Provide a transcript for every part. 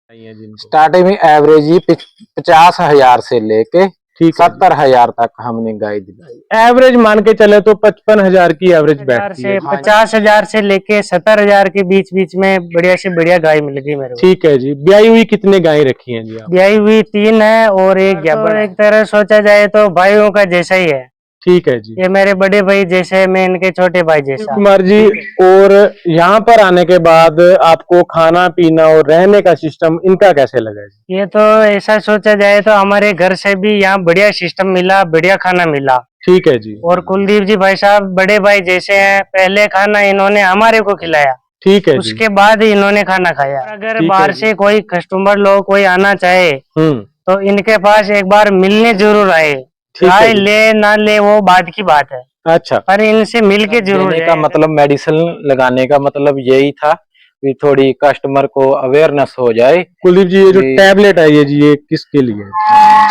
चाहिए जिनको। स्टार्टिंग में एवरेज ही 50,000 से लेके ठीक है 70,000 तक हमने गाय दिलाई। एवरेज मान के चले तो 55,000 की एवरेज बैठती है। 50,000 से लेके 70,000 के बीच बीच में बढ़िया से बढ़िया गाय मिल गई मेरे को। ठीक है जी। ब्याई हुई कितने गाय रखी हैं जी आप? ब्याई हुई 3 है और एक गैबर। एक तरह सोचा जाए तो भाइयों का जैसा ही है। ठीक है जी। ये मेरे बड़े भाई जैसे, मैं इनके छोटे भाई जैसा। कुमार जी, और यहाँ पर आने के बाद आपको खाना पीना और रहने का सिस्टम इनका कैसे लगा जी? ये तो ऐसा सोचा जाए तो हमारे घर से भी यहाँ बढ़िया सिस्टम मिला, बढ़िया खाना मिला। ठीक है जी। और कुलदीप जी भाई साहब बड़े भाई जैसे हैं, पहले खाना इन्होंने हमारे को खिलाया, ठीक है जी। उसके बाद इन्होंने खाना खाया। अगर बाहर से कोई कस्टमर लोग कोई आना चाहे तो इनके पास एक बार मिलने जरूर आए। गाय ले ना ले वो बाद की बात है, अच्छा, पर इनसे मिल के जरूर देने का मतलब मेडिसिन लगाने का मतलब यही था कि थोड़ी कस्टमर को अवेयरनेस हो जाए। कुलदीप जी, ये जो टैबलेट है ये किसके लिए है?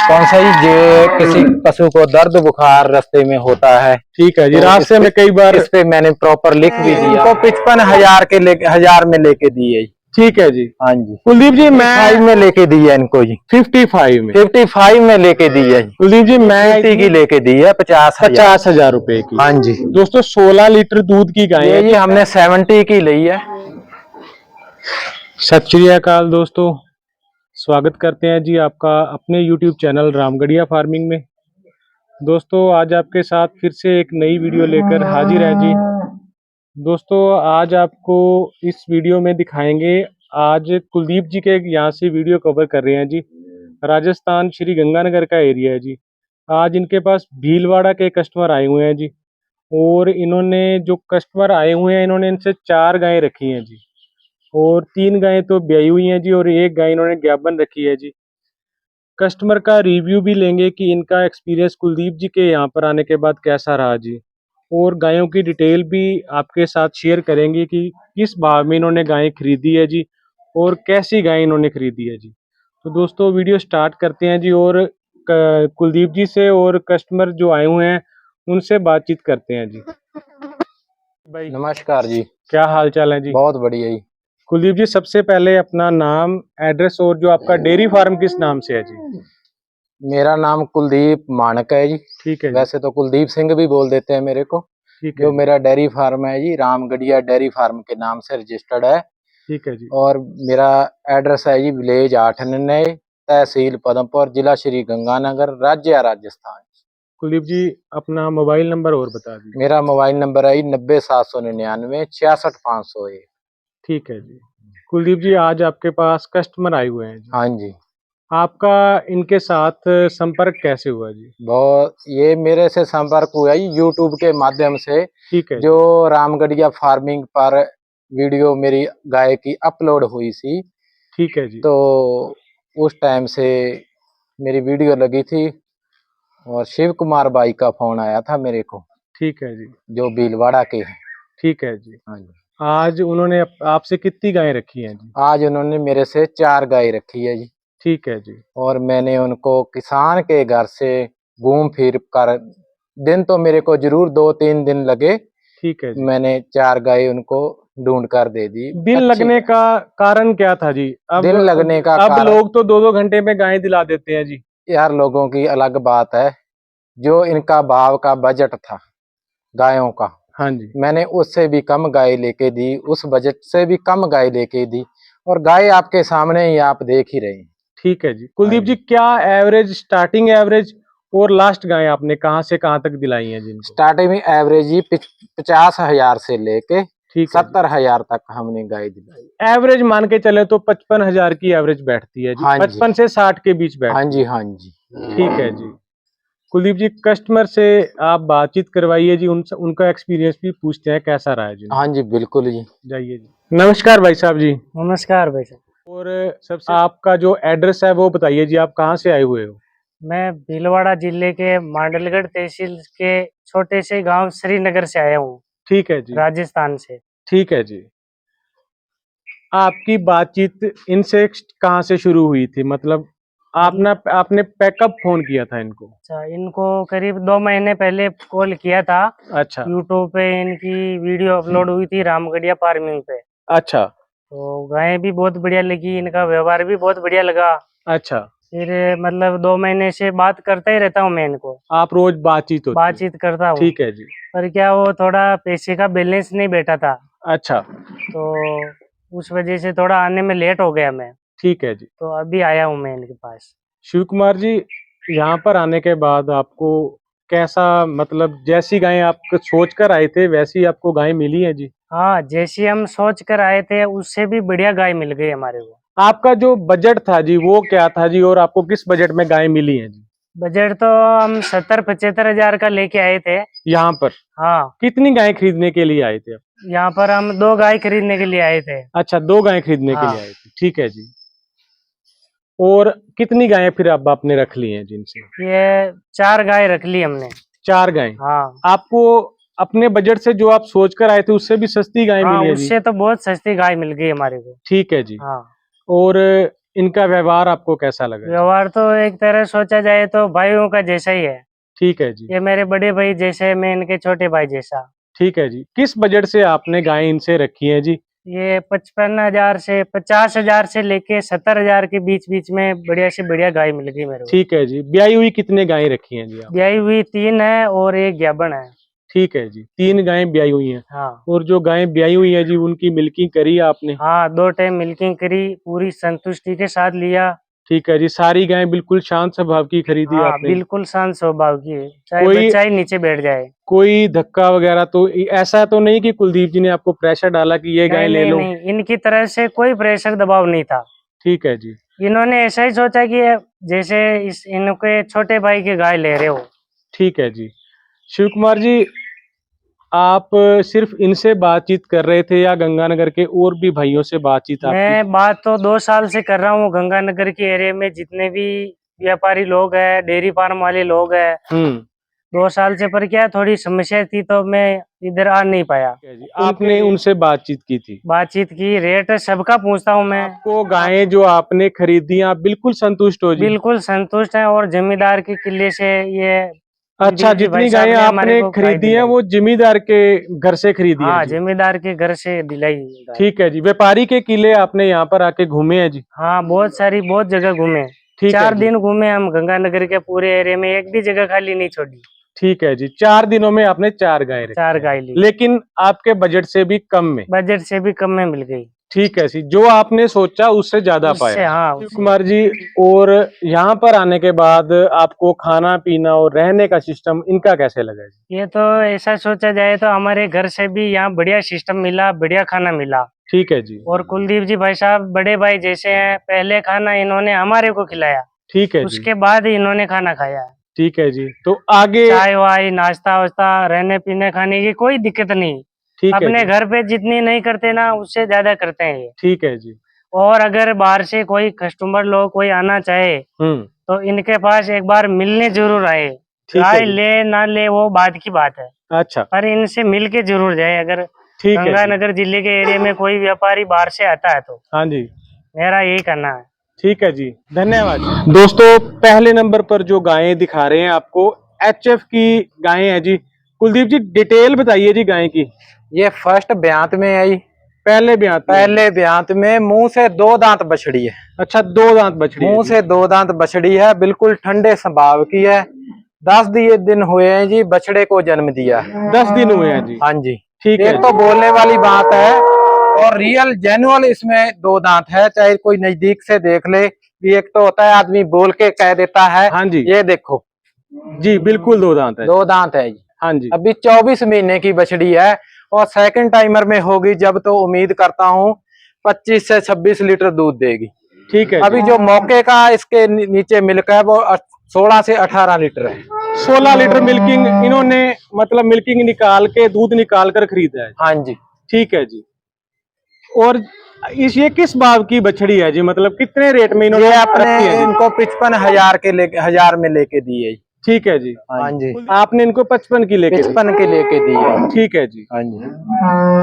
कौन सा ही जो किसी पशु को दर्द बुखार रास्ते में होता है। ठीक है जी। तो रास्ते में कई बार इस पे मैंने प्रॉपर लिख भी दिया। तो 55,000 के हजार में लेके दिए। ठीक है जी। हाँ जी। कुलदीप जी, मैं 55 में लेके दिया इनको जी। 55 में 55 में लेके दिया जी। कुलदीप जी, मैं 50 की लेके दी है 50,000 रुपए की। हाँ जी। दोस्तों 16 लीटर दूध की गाय है ये जी हमने 70 की ली है। सत श्री अकाल दोस्तों, स्वागत करते हैं जी आपका अपने YouTube चैनल रामगढ़िया फार्मिंग में। दोस्तों आज आपके साथ फिर से एक नई वीडियो लेकर हाजिर है जी। दोस्तों आज आपको इस वीडियो में दिखाएंगे, आज कुलदीप जी के यहाँ से वीडियो कवर कर रहे हैं जी। राजस्थान श्री गंगानगर का एरिया है जी। आज इनके पास भीलवाड़ा के कस्टमर आए हुए हैं जी, और इन्होंने जो कस्टमर आए हुए हैं इन्होंने इनसे 4 गायें रखी हैं जी, और 3 गायें तो ब्याई हुई हैं जी, और 1 गाय इन्होंने ज्ञापन रखी है जी। कस्टमर का रिव्यू भी लेंगे कि इनका एक्सपीरियंस कुलदीप जी के यहाँ पर आने के बाद कैसा रहा जी, और गायों की डिटेल भी आपके साथ शेयर करेंगे कि किस भाव में इन्होंने गायें खरीदी है जी, और कैसी गायें इन्होंने खरीदी है जी। तो दोस्तों वीडियो स्टार्ट करते हैं जी, और कुलदीप जी से और कस्टमर जो आए हुए हैं उनसे बातचीत करते हैं जी। भाई नमस्कार जी। क्या हाल चाल है जी? बहुत बढ़िया जी। कुलदीप जी, सबसे पहले अपना नाम, एड्रेस और जो आपका डेयरी फार्म किस नाम से है जी? मेरा नाम कुलदीप मानक है जी। ठीक है जी। वैसे तो कुलदीप सिंह भी बोल देते हैं मेरे को। ठीक है जो जी। मेरा डेयरी फार्म है जी रामगढ़िया डेयरी फार्म के नाम से रजिस्टर्ड है। ठीक है जी। और मेरा एड्रेस है जी विलेज 8 नन्ने, तहसील पदमपुर, जिला श्री गंगानगर, राज्य राजस्थान। कुलदीप जी अपना मोबाइल नंबर और बता दीजिए। मेरा मोबाइल नंबर है 90,799 66,501। ठीक है जी। कुलदीप जी आज आपके पास कस्टमर आए हुए हैं जी, हाँ जी। आपका इनके साथ संपर्क कैसे हुआ जी? बहुत ये मेरे से संपर्क हुआ जी यूट्यूब के माध्यम से। ठीक है जो रामगढ़िया फार्मिंग पर वीडियो मेरी गाय की अपलोड हुई थी, ठीक है जी। तो उस टाइम से मेरी वीडियो लगी थी और शिव कुमार बाई का फोन आया था मेरे को, ठीक है जी। जो भीलवाड़ा के हैं। ठीक है जी। हाँ जी। आज उन्होंने आपसे कितनी गायें रखी हैं जी? आज उन्होंने मेरे से 4 गाय रखी है जी। ठीक है जी। और मैंने उनको किसान के घर से घूम फिर कर, दिन तो मेरे को जरूर 2-3 दिन लगे। ठीक है जी। मैंने 4 गाय उनको ढूंढ कर दे दी। दिन लगने का कारण क्या था जी? दिन लगने का अब कारण, लोग तो 2-2 घंटे में गायें दिला देते हैं जी। यार लोगों की अलग बात है। जो इनका भाव का बजट था गायों का, हाँ जी। मैंने उससे भी कम गाय लेके दी, उस बजट से भी कम गाय लेके दी, और गाय आपके सामने ही आप देख ही रहे हैं। ठीक है जी। कुलदीप जी क्या एवरेज, स्टार्टिंग एवरेज और लास्ट गाय आपने कहाँ से कहाँ तक दिलाई है जिनको? स्टार्टिंग में एवरेज ही 50,000 से लेके ठीक है जी। 70,000 तक हमने गाय दिलाई। एवरेज मान के चले तो 55,000 की एवरेज बैठती है जी। हाँ जी। 55 से 60 के बीच बैठती हाँ है। जी। हाँ जी। ठीक है जी। कुलदीप जी कस्टमर से आप बातचीत करवाइए जी, उनका एक्सपीरियंस भी पूछते हैं कैसा रहा है जी। हाँ जी बिल्कुल जी। जाइए जी। नमस्कार भाई साहब जी। नमस्कार भाई साहब। और सबसे आपका जो एड्रेस है वो बताइए जी, आप कहाँ से आए हुए हो? मैं भीलवाड़ा जिले के मांडलगढ़ तहसील के छोटे से गांव श्रीनगर से आया हूँ, ठीक है जी। राजस्थान से। ठीक है जी। आपकी बातचीत इनसे कहाँ से शुरू हुई थी? मतलब आपने पैकअप फोन किया था इनको? अच्छा, इनको करीब 2 महीने पहले कॉल किया था। अच्छा। यूट्यूब पे इनकी वीडियो अपलोड हुई थी रामगढ़िया फार्मिंग पे। अच्छा। तो गायें भी बहुत बढ़िया लगी, इनका व्यवहार भी बहुत बढ़िया लगा। अच्छा, फिर मतलब 2 महीने से बात करता ही रहता हूँ मैं इनको, आप रोज बातचीत होती है? बातचीत करता हूँ। ठीक है जी। पर क्या वो थोड़ा पैसे का बैलेंस नहीं बैठा था, अच्छा, तो उस वजह से थोड़ा आने में लेट हो गया मैं। ठीक है जी। तो अभी आया हूँ मैं इनके पास। शिव कुमार जी, यहाँ पर आने के बाद आपको कैसा, मतलब जैसी गायें आप सोच कर आए थे वैसी आपको गायें मिली हैं जी? हाँ, जैसी हम सोच कर आए थे उससे भी बढ़िया गाय मिल गई हमारे को। आपका जो बजट था जी वो क्या था जी, और आपको किस बजट में गायें मिली हैं जी? बजट तो हम 70-75 हजार का लेके आए थे। यहाँ पर हाँ, कितनी गायें खरीदने के लिए आए थे आप? यहाँ पर हम 2 गाय खरीदने के लिए आए थे। अच्छा, 2 गायें खरीदने के हाँ। लिए आए थे, ठीक है जी। और कितनी गायें फिर अब आपने रख ली हैं जिनसे? ये 4 गाय रख ली हमने। 4 गायें। हाँ। आपको अपने बजट से जो आप सोच कर आए थे उससे भी सस्ती गायें हाँ, मिली है जी? उससे तो बहुत सस्ती गाय मिल गई हमारे को। ठीक है जी। हाँ। और इनका व्यवहार आपको कैसा लगा जी? व्यवहार तो एक तरह सोचा जाए तो भाइयों का जैसा ही है। ठीक है जी। ये मेरे बड़े भाई जैसे, मैं इनके छोटे भाई जैसा। ठीक है जी। किस बजट से आपने गायें इनसे रखी हैं जी? ये 55,000 से 50,000 से लेके 70,000 के बीच बीच में बढ़िया से बढ़िया गाय मिल गई मेरे को। ठीक है जी। ब्याई हुई कितने गायें रखी हैं जी आप? ब्याई हुई 3 है और एक गाभण है। ठीक है जी, 3 गायें ब्याई हुई हैं। हाँ। और जो गायें ब्याई हुई हैं जी उनकी मिल्किंग करी आपने? हाँ, 2 टाइम मिल्किंग करी, पूरी संतुष्टि के साथ लिया। ठीक है जी। सारी गायें बिल्कुल शांत स्वभाव की खरीदी हाँ, आपने? बिल्कुल शांत स्वभाव की है, चाहे कोई बच्चा ही नीचे बैठ जाए। कोई धक्का वगैरह तो ऐसा तो नहीं कि कुलदीप जी ने आपको प्रेशर डाला कि ये गाय नहीं ले नहीं लो? नहीं, इनकी तरफ से कोई प्रेशर दबाव नहीं था। ठीक है जी। इन्होंने ऐसा ही सोचा कि जैसे इनके छोटे भाई की गाय ले रहे हो। ठीक है जी। शिव कुमार जी, आप सिर्फ इनसे बातचीत कर रहे थे या गंगानगर के और भी भाइयों से बातचीत आपकी? मैं बात तो 2 साल से कर रहा हूँ, गंगानगर के एरिया में जितने भी व्यापारी लोग हैं, डेयरी फार्म वाले लोग हैं, 2 साल से। पर क्या थोड़ी समस्या थी तो मैं इधर आ नहीं पाया। ठीक है जी। आपने उनसे बातचीत की थी? बातचीत की, रेट सबका पूछता हूँ मैं। आपको गायें जो आपने खरीदी आप बिल्कुल संतुष्ट हो जी? बिल्कुल संतुष्ट है, और जमींदार के किले से ये अच्छा, कुलदीप जी भाई जितनी साहब गायें ने हमारे आपने को गाय खरीदी हैं दिलाई। वो जमींदार के घर से खरीदी हैं हाँ, जी? जमींदार के घर से दिलाई गाय। ठीक है जी। व्यापारी के किले आपने यहाँ पर आके घूमे हैं जी? हाँ, बहुत जगह घूमे। ठीक है 4 जी। दिन घूमे हम गंगानगर के पूरे एरिया में, एक भी जगह खाली नहीं छोड़ी। ठीक है जी। 4 दिनों में आपने 4 गायें रखी 4 हैं, गाय ली, लेकिन आपके बजट से भी कम में? बजट से भी कम में मिल गई। ठीक है जी। जो आपने सोचा उससे ज्यादा उससे, पाया। हाँ, शिव उससे। कुमार जी, और यहाँ पर आने के बाद आपको खाना पीना और रहने का सिस्टम इनका कैसे लगा जी? ये तो ऐसा सोचा जाए तो हमारे घर से भी यहाँ बढ़िया सिस्टम मिला, बढ़िया खाना मिला। ठीक है जी। और कुलदीप जी भाई साहब बड़े भाई जैसे हैं, पहले खाना इन्होंने हमारे को खिलाया, ठीक है जी। उसके बाद ही इन्होंने खाना खाया। ठीक है जी। तो आगे? चाय वाय, नाश्ता वास्ता, रहने पीने खाने की कोई दिक्कत नहीं। ठीक है अपने जी। घर पे जितनी नहीं करते ना, उससे ज्यादा करते हैं ये। ठीक है जी। और अगर बाहर से कोई कस्टमर लोग कोई आना चाहे तो इनके पास एक बार मिलने जरूर आए। ठीक है गाय जी। ले ना ले वो बाद की बात है, अच्छा, पर इनसे मिल के जरूर जाए। अगर ठीक है जी। गंगानगर जिले के एरिया में कोई व्यापारी बाहर से आता है तो हाँ जी। मेरा यही कहना है। ठीक है जी, धन्यवाद। दोस्तों, पहले नंबर पर जो गायें दिखा रहे हैं आपको एचएफ की गायें हैं जी। कुलदीप जी, डिटेल बताइए जी गाय की। ये फर्स्ट ब्यांत में आई, पहले ब्यांत में? पहले ब्यांत में मुंह से 2 दांत बछड़ी है। अच्छा, 2 दांत बछड़ी है मुंह जी। से 2 दांत बछड़ी है, बिल्कुल ठंडे स्वभाव की है। 10 दिन हुए हैं जी बछड़े को जन्म दिया। 10 दिन हुए हैं जी। हाँ जी। ठीक है एक तो बोलने वाली बात है, और रियल जेन्युइन इसमें 2 दांत है, चाहे कोई नजदीक से देख ले। एक तो होता है आदमी बोल के कह देता है। हाँ जी। ये देखो जी, बिल्कुल 2 दांत है। 2 दांत है जी। हाँ जी। अभी 24 महीने की बछड़ी है, और सेकंड टाइमर में होगी जब, तो उम्मीद करता हूँ 25 से 26 लीटर दूध देगी। ठीक है अभी जी। जो मौके का इसके नीचे मिल्क है वो 16 से 18 लीटर है। 16 लीटर मिल्किंग इन्होंने, मतलब मिल्किंग निकाल के दूध निकाल कर खरीदा है? हाँ जी। ठीक है जी। और ये किस भाव की बछड़ी है जी, मतलब कितने रेट में इन्होंने ये अपने रखी है जी? इनको 55,000 के लेके 1000 में लेके दी है। ठीक है जी। हाँ जी। आपने इनको 55 की लेके दी? 55 के लेके दी है। ठीक है जी। हाँ जी।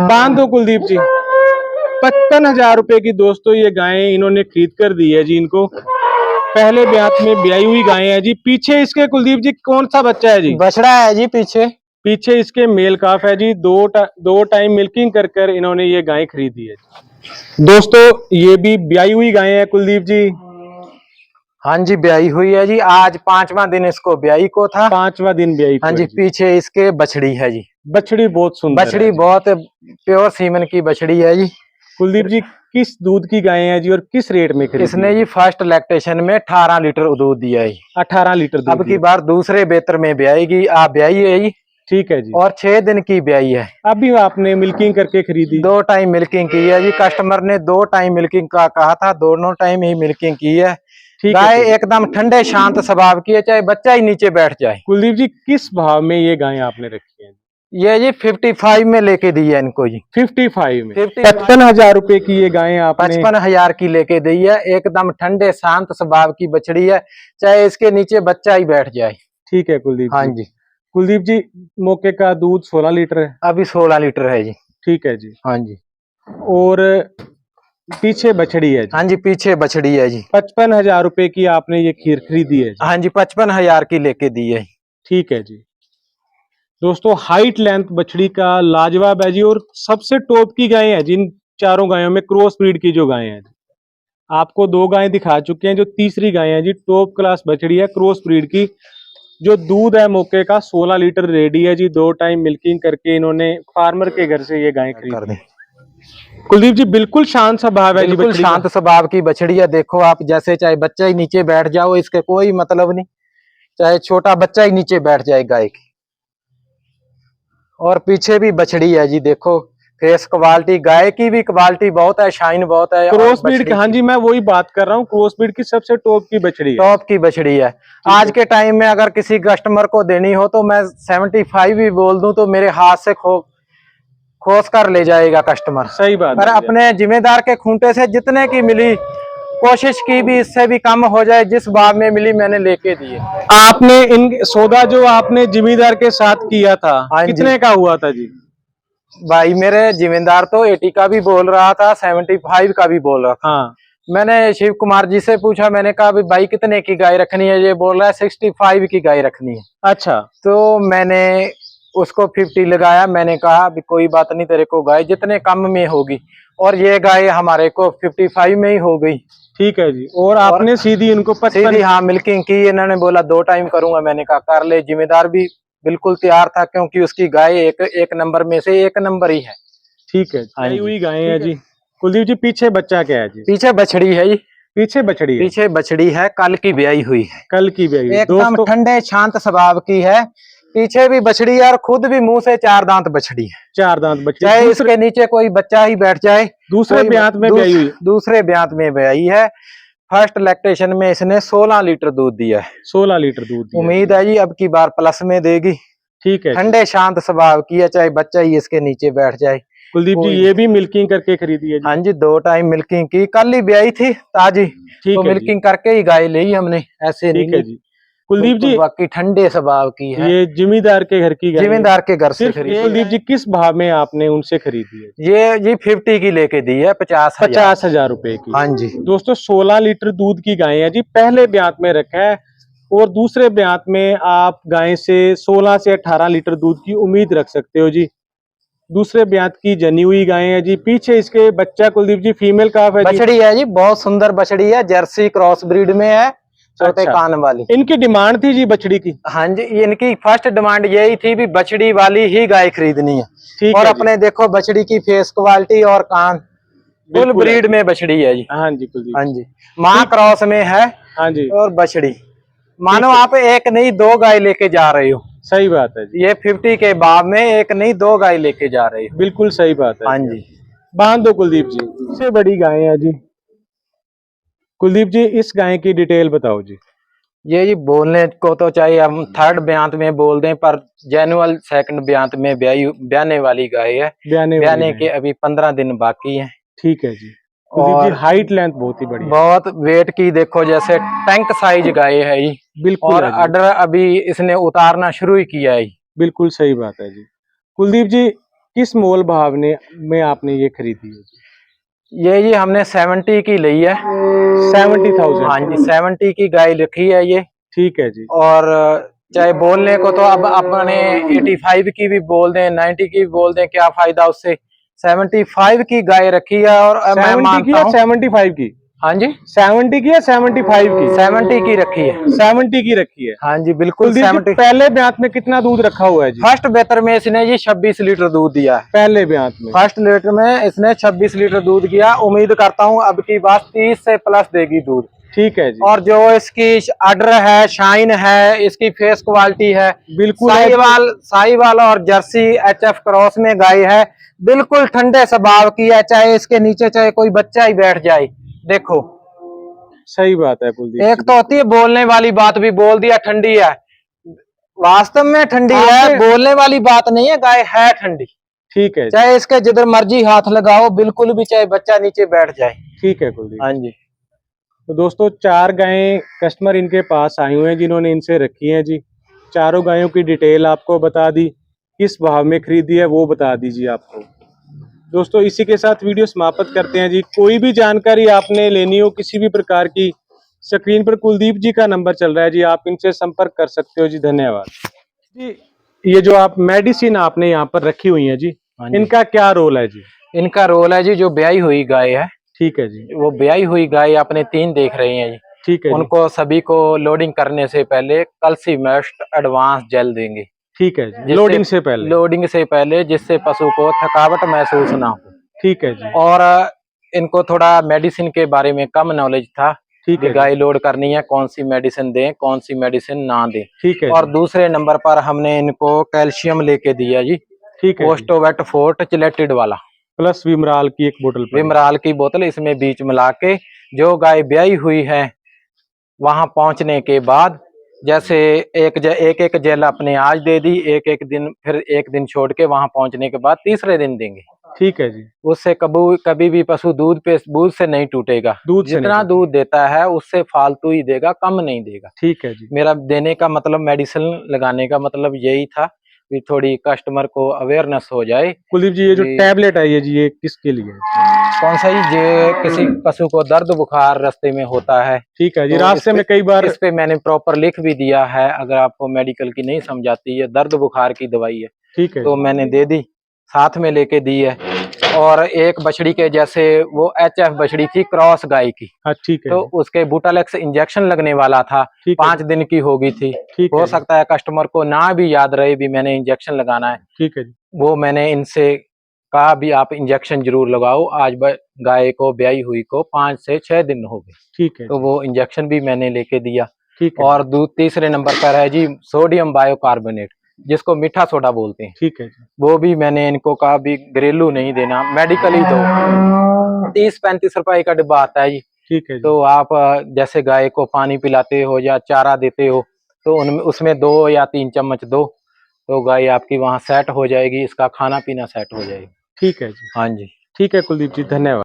बांध दो कुलदीप जी। 55,000 रुपए की दोस्तों ये गायें इन्होंने खरीद कर दी है जी इनको। पहले ब्यात में ब्याई हुई गायें हैं जी। पीछे इसके कुलदीप जी कौन सा बच्चा है जी? बछड़ा है जी पीछे। पीछे इसके मेल काफ है जी। दो टाइम मिल्किंग कर इन्होंने ये गाय खरीदी है। दोस्तों ये भी ब्याई हुई गाय है कुलदीप जी। हाँ जी, ब्याई हुई है जी। आज 5वां दिन इसको ब्याई को था। 5वां दिन ब्याई को हाँ है जी, पीछे इसके बछड़ी है जी। बछड़ी बहुत सुंदर है बछड़ी जी। बहुत प्योर सीमन की बछड़ी है जी। कुलदीप जी किस दूध की गाय है जी और किस रेट में खरीदी इसने है? जी फर्स्ट लैक्टेशन में 18 लीटर दूध दिया है। 18 लीटर दूध अब की दिया। बार दूसरे बेहतर में ब्याएगी। आप ब्याई है जी ठीक है जी। और 6 दिन की ब्याई है। अभी आपने मिल्किंग करके खरीदी? 2 टाइम मिल्किंग की है जी। कस्टमर ने 2 टाइम मिल्किंग का कहा था, दोनों टाइम ही मिल्किंग की है। ठीक है गाय कुलदीप। एकदम ठंडे शांत स्वभाव की है, चाहे बच्चा ही नीचे बैठ जाए। कुलदीप जी किस भाव में ये गाय आपने रखी है? ये जी 55 में लेके दी है इनको जी। 55 में 55,000 रुपए की ये गाय आपने 55,000 की लेके दी है। एकदम ठंडे शांत स्वभाव की बछड़ी है, चाहे इसके नीचे बच्चा ही बैठ जाए। ठीक है कुलदीप हाँ जी। जी, कुलदीप जी मौके का दूध 16 लीटर है। अभी 16 लीटर है जी। ठीक है जी। हाँ जी। और पीछे बछड़ी है जी। हाँ जी, पीछे बछड़ी है जी। 55,000 रुपए की आपने ये खीर खरीदी है जी। हाँ जी, 55,000 की लेके दी है। ठीक है जी। दोस्तों हाइट लेंथ बछड़ी का लाजवाब है जी और सबसे टॉप की गाय है जिन चारों गायों में क्रॉस ब्रीड की जो गाय है। आपको 2 गायें दिखा चुके हैं, जो तीसरी गाय है जी टॉप क्लास बछड़ी है क्रॉस ब्रीड की। जो दूध है मौके का 16 लीटर रेडी है जी। 2 टाइम मिल्किंग करके इन्होंने फार्मर के घर से ये गाय कर खरीदी दे। है। कुलदीप जी बिल्कुल शांत स्वभाव है जी बिल्कुल बछड़ी शांत का। स्वभाव की बछड़ी है। देखो आप, जैसे चाहे बच्चा ही नीचे बैठ जाओ, इसके कोई मतलब नहीं। चाहे छोटा बच्चा ही नीचे बैठ जाए गाय की। और पीछे भी बछड़ी है जी। देखो फेस क्वालिटी, गाय की भी क्वालिटी बहुत है, शाइन बहुत है। और क्रॉस ब्रीड बछड़ी हाँ जी, मैं वही बात कर रहा हूँ। क्रॉस ब्रीड की सबसे टॉप की बछड़ी है। टॉप की बछड़ी है। आज के टाइम में अगर किसी कस्टमर को देनी हो तो मैं 75 भी बोल दूं तो मेरे हाथ से खोस कर ले जाएगा कस्टमर। सही बात पर है। अपने जिम्मेदार के खूंटे से जितने की मिली, कोशिश की भी इससे भी कम हो जाए, जिस भाव में मिली मैंने लेके दिए। आपने इन सौदा जो आपने जिम्मेदार के साथ किया था हाँ जी। कितने का हुआ था जी? भाई मेरे जिम्मेदार तो 80 का भी बोल रहा था, 75 का भी बोल रहा था। हाँ मैंने शिव कुमार जी से पूछा, मैंने कहा भाई कितने की गाय रखनी है? ये बोल रहा है 65 की गाय रखनी है। अच्छा। तो मैंने उसको 50 लगाया। मैंने कहा अभी कोई बात नहीं, तेरे को गाय जितने कम में होगी। और ये गाय हमारे को 55 में ही हो गई। ठीक है जी। और आपने सीधी इनको 55 सीधी हाँ मिल्किंग की। इन्होंने बोला 2 टाइम करूंगा। मैंने कहा कर ले। जिम्मेदार भी बिल्कुल तैयार था, क्योंकि उसकी गाय एक नंबर में से एक नंबर ही है। ठीक है हाँ जी। जी। हुई गाय है जी। कुलदीप जी पीछे बच्चा क्या है जी? पीछे बछड़ी है जी। पीछे बछड़ी है। पीछे बछड़ी है, कल की ब्याई हुई है। कल की ब्याई हुई। एकदम दोस्तों ठंडे शांत स्वभाव की है। पीछे भी बछड़ी है और खुद भी मुंह से 4 दांत बछड़ी है। 4 दांत बछड़ी। चाहे दूसरे इसके नीचे कोई बच्चा ही बैठ जाए। दूसरे ब्यात में ब्याई हुई। दूसरे ब्यात में ब्याई है। फर्स्ट लैक्टेशन में इसने 16 लीटर दूध दिया है। 16 लीटर दूध दिया। उम्मीद है जी अब की बार प्लस में देगी। ठीक है जी। ठंडे शांत स्वभाव की है, चाहे बच्चा ही इसके नीचे बैठ जाए। कुलदीप जी ये भी मिल्किंग करके खरीदी है जी? हाँ जी, 2 टाइम मिल्किंग की। कल ही ब्याई थी ताजी, ठीक तो है जी। मिल्किंग करके ही गाय ली हमने, ऐसे नहीं ठीक है ली। जी। कुलदीप जी बाकी ठंडे स्वभाव की है। ये जिमीदार के घर की गाय है। जिम्मेदार के घर से सिर्फ खरीदी। कुलदीप जी किस भाव में आपने उनसे खरीदी है? ये 50 की लेके दी है, 50,000। 50,000 रुपए की। हाँ जी। दोस्तों 16 लीटर दूध की गाय है जी। पहले ब्यात में रखा है और दूसरे ब्यात में आप गाय से 16 से 18 लीटर दूध की उम्मीद रख सकते हो जी। दूसरे ब्यात की जनी हुई गाय है जी। पीछे इसके बच्चा कुलदीप जी फीमेल काफ है जी। बछड़ी है जी, बहुत सुंदर बछड़ी है। जर्सी क्रॉस ब्रीड में है, छोटे अच्छा। कान वाली। इनकी डिमांड थी जी बछड़ी की? हाँ जी, इनकी फर्स्ट डिमांड यही थी भी बछड़ी वाली ही गाय खरीदनी है। ठीक और है अपने देखो बछड़ी की फेस क्वालिटी और कान, फुल बिल्कुल है ब्रीड में बछड़ी है जी। हाँ जी कुलदीप। हाँ जी, माँ क्रॉस में है हाँ जी और बछड़ी। मानो ठीक है। आप एक नहीं 2 गाय लेके जा रहे हो। सही बात है जी। ये 50 के बाद में एक नहीं 2 गाय लेके जा रहे हो। बिल्कुल सही बात है। हाँ जी। बांध दो कुलदीप जी। सबसे बड़ी गाय है जी। कुलदीप जी इस गाय की डिटेल बताओ जी। ये जी बोलने को तो चाहे हम थर्ड ब्यांत में बोल दें, पर जेनुअल सेकंड ब्यांत में ब्याने वाली गाय है। ब्याने के अभी 15 दिन बाकी है। ठीक है जी। कुलदीप जी हाइट लेंथ बहुत ही बढ़िया। बहुत वेट की देखो, जैसे टैंक साइज गाय है ये। बिल्कुल और है जी। अडर अभी इसने उतारना शुरू ही किया है। बिल्कुल सही बात है जी। कुलदीप जी किस मोल भाव में आपने ये खरीदी है जी? ये जी हमने 70 की ली है। 70,000। हाँ जी, 70 की गाय रखी है ये। ठीक है जी। और चाहे बोलने को तो अब अपने 85 की भी बोल दें, 90 की भी बोल दें, क्या फायदा उससे। 75 की गाय रखी है। और मैं 70 की मानता या हूँ 75 की? हाँ जी 70 की या 75 की? 70 की रखी है। 70 की रखी है। हाँ जी बिल्कुल कुलदीप जी, 70। पहले ब्यात में कितना दूध रखा हुआ है जी? फर्स्ट बेहतर में इसने जी 26 लीटर दूध दिया है। पहले ब्यात में फर्स्ट लीटर में इसने 26 लीटर दूध दिया। उम्मीद करता हूँ अब की बात 30 से प्लस देगी दूध। ठीक है जी। और जो इसकी अडर है, शाइन है, इसकी फेस क्वालिटी है, बिल्कुल साहीवाल और जर्सी HF क्रॉस में गाय है। बिल्कुल ठंडे स्वभाव की है, चाहे इसके नीचे चाहे कोई बच्चा ही बैठ जाए। देखो सही बात है कुलदीप एक जी। तो होती है बोलने वाली बात, भी बोल दिया ठंडी है, वास्तव में ठंडी है, बोलने वाली बात नहीं है, गाय है ठंडी। ठीक है जी। चाहे इसके जिधर मर्जी हाथ लगाओ, बिल्कुल भी, चाहे बच्चा नीचे बैठ जाए। ठीक है कुलदीप। हाँ जी। तो दोस्तों 4 गायें कस्टमर इनके पास आए हुए हैं जिन्होंने इनसे रखी हैं जी। चारों गायों की डिटेल आपको बता दी, किस भाव में खरीदी है वो बता दीजिए आपको। दोस्तों इसी के साथ वीडियो समाप्त करते हैं जी। कोई भी जानकारी आपने लेनी हो किसी भी प्रकार की, स्क्रीन पर कुलदीप जी का नंबर चल रहा है जी, आप इनसे संपर्क कर सकते हो जी। धन्यवाद जी। ये जो आप मेडिसिन आपने यहाँ पर रखी हुई है जी, इनका क्या रोल है जी? इनका रोल है जी, जो ब्याई हुई गाय है, ठीक है जी। वो ब्याई हुई गाय अपने 3 देख रहे हैं जी। ठीक है जी। उनको सभी को लोडिंग करने से पहले कल्सी मेस्ट एडवांस जेल देंगे। ठीक है जी। लोडिंग से पहले? लोडिंग से पहले, जिससे पशु को थकावट महसूस ना हो। ठीक है जी। और इनको थोड़ा मेडिसिन के बारे में कम नॉलेज था। ठीक है। गाय लोड करनी है, कौन सी मेडिसिन दें, कौन सी मेडिसिन ना दें। ठीक है। और दूसरे नंबर पर हमने इनको कैल्शियम लेके दिया जी। ठीक है। पोस्टोवेट फोर्ट चिलेटेड वाला, प्लस विमराल की एक बोतल, विमराल की बोतल इसमें बीच मिला के, जो गाय ब्याई हुई है वहां पहुंचने के बाद, जैसे एक जेल अपने आज दे दी, एक दिन, फिर एक दिन छोड़ के वहां पहुंचने के बाद तीसरे दिन देंगे। ठीक है जी। उससे कभी भी पशु दूध से नहीं टूटेगा। जितना दूध देता है उससे फालतू ही देगा, कम नहीं देगा। ठीक है जी। मेरा देने का मतलब, मेडिसिन लगाने का मतलब यही था कि थोड़ी कस्टमर को अवेयरनेस हो जाए। कुलदीप जी ये जो टैबलेट है जी, ये किसके लिए है? कौन सा? ये किसी पशु को दर्द बुखार रास्ते में होता है। ठीक है जी। तो रास्ते में कई बार इस पे मैंने प्रॉपर लिख भी दिया है, अगर आपको मेडिकल की नहीं समझ आती है, दर्द बुखार की दवाई है। ठीक है तो मैंने दे दी, साथ में लेके दी है। और एक बछड़ी के, जैसे वो HF बछड़ी थी क्रॉस गाय की, ठीक है, तो उसके बुटालेक्स इंजेक्शन लगने वाला था, 5 दिन की हो गई थी। हो सकता है कस्टमर को ना भी याद रहे भी मैंने इंजेक्शन लगाना है। ठीक है जी। वो मैंने इनसे कहा भी आप इंजेक्शन जरूर लगाओ, आज गाय को ब्याई हुई को 5 से 6 दिन हो गए। ठीक है। तो वो इंजेक्शन भी मैंने लेके दिया। ठीक है। और तीसरे नंबर पर है जी सोडियम बायोकार्बोनेट, जिसको मीठा सोडा बोलते हैं। ठीक है जी। वो भी मैंने इनको कहा भी घरेलू नहीं देना, मेडिकल ही दो। 30-35 रुपए का डिब्बा आता है जी। ठीक है जी। तो आप जैसे गाय को पानी पिलाते हो या चारा देते हो, तो उसमें 2 या 3 चम्मच दो, तो गाय आपकी वहाँ सेट हो जाएगी, इसका खाना पीना सेट हो जाएगा। ठीक है जी। हाँ जी। ठीक है कुलदीप जी, धन्यवाद।